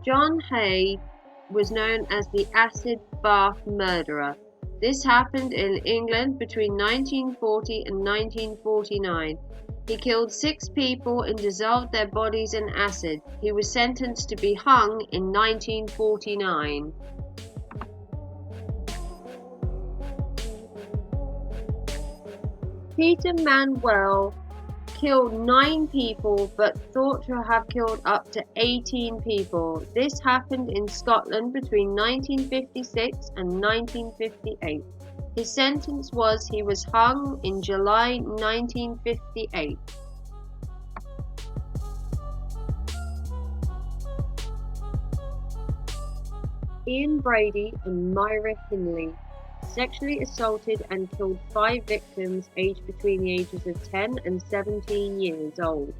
John Hay was known as the acid bath murderer. This happened in England between 1940 and 1949. He killed 6 people and dissolved their bodies in acid. He was sentenced to be hung in 1949. Peter Manuel killed 9 people but thought to have killed up to 18 people. This happened in Scotland between 1956 and 1958. His sentence was he was hung in July 1958. Ian Brady and Myra Hindley sexually assaulted and killed 5 victims aged between the ages of 10 and 17 years old.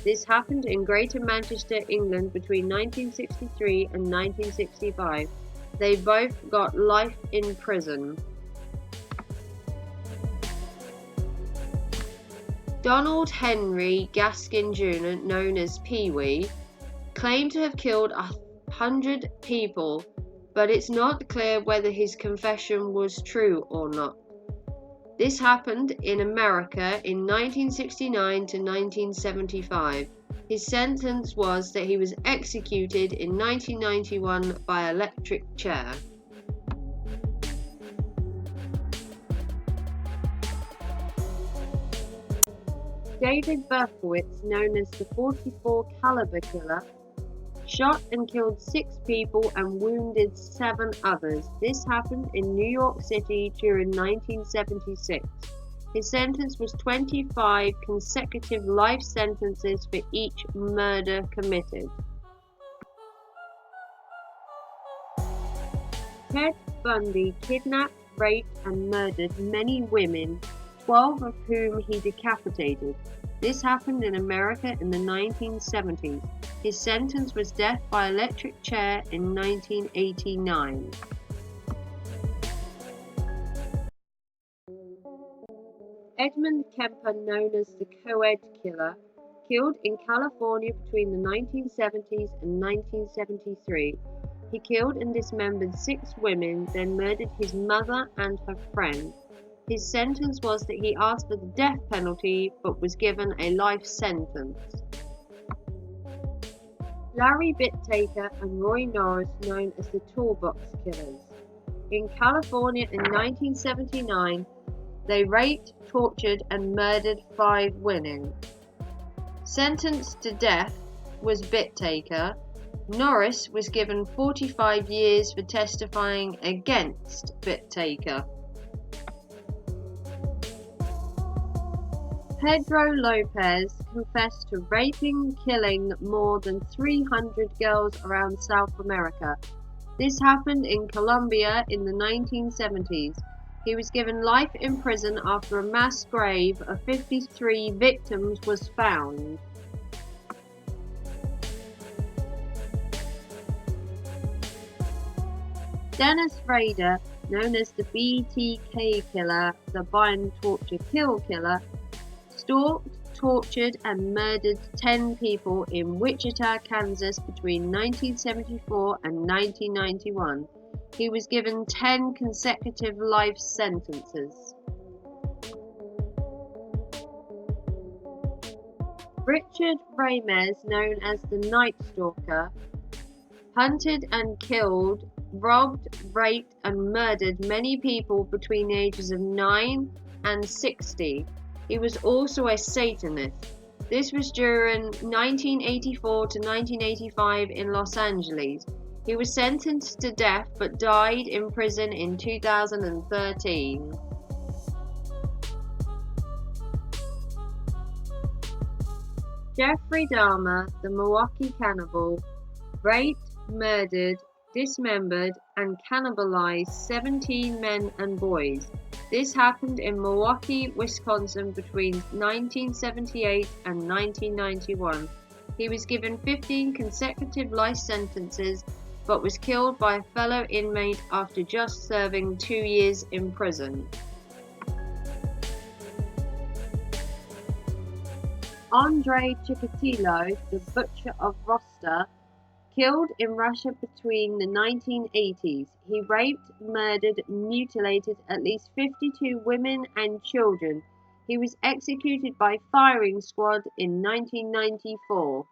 This happened in Greater Manchester, England between 1963 and 1965. They both got life in prison. Donald Henry Gaskin Jr., known as Pee-wee, claimed to have killed 100 people, but it's not clear whether his confession was true or not. This happened in America in 1969 to 1975. His sentence was that he was executed in 1991 by electric chair. David Berkowitz, known as the 44 caliber killer, shot and killed 6 people and wounded 7 others. This happened in New York City during 1976. His sentence was 25 consecutive life sentences for each murder committed. Ted Bundy kidnapped, raped, and murdered many women, 12 of whom he decapitated. This happened in America in the 1970s. His sentence was death by electric chair in 1989. Edmund Kemper, known as the Co-Ed Killer, killed in California between the 1970s and 1973. He killed and dismembered 6 women, then murdered his mother and her friend. His sentence was that he asked for the death penalty but was given a life sentence. Larry Bittaker and Roy Norris, known as the Toolbox Killers. In California in 1979, they raped, tortured, and murdered 5 women. Sentenced to death was Bittaker. Norris was given 45 years for testifying against Bittaker. Pedro Lopez confessed to raping, killing more than 300 girls around South America. This happened in Colombia in the 1970s. He was given life in prison after a mass grave of 53 victims was found. Dennis Rader, known as the BTK Killer, the Bind Torture Kill Killer, stalked, tortured, and murdered 10 people in Wichita, Kansas between 1974 and 1991. He was given 10 consecutive life sentences. Richard Ramirez, known as the Night Stalker, hunted and killed, robbed, raped, and murdered many people between the ages of 9 and 60. He was also a Satanist. This was during 1984 to 1985 in Los Angeles. He was sentenced to death but died in prison in 2013. Jeffrey Dahmer, the Milwaukee Cannibal, raped, murdered, dismembered, and cannibalized 17 men and boys. This happened in Milwaukee, Wisconsin between 1978 and 1991. He was given 15 consecutive life sentences but was killed by a fellow inmate after just serving 2 years in prison. Andre Chikatilo, the Butcher of Roster, Killed in Russia between the 1980s, he raped, murdered, mutilated at least 52 women and children. He was executed by firing squad in 1994.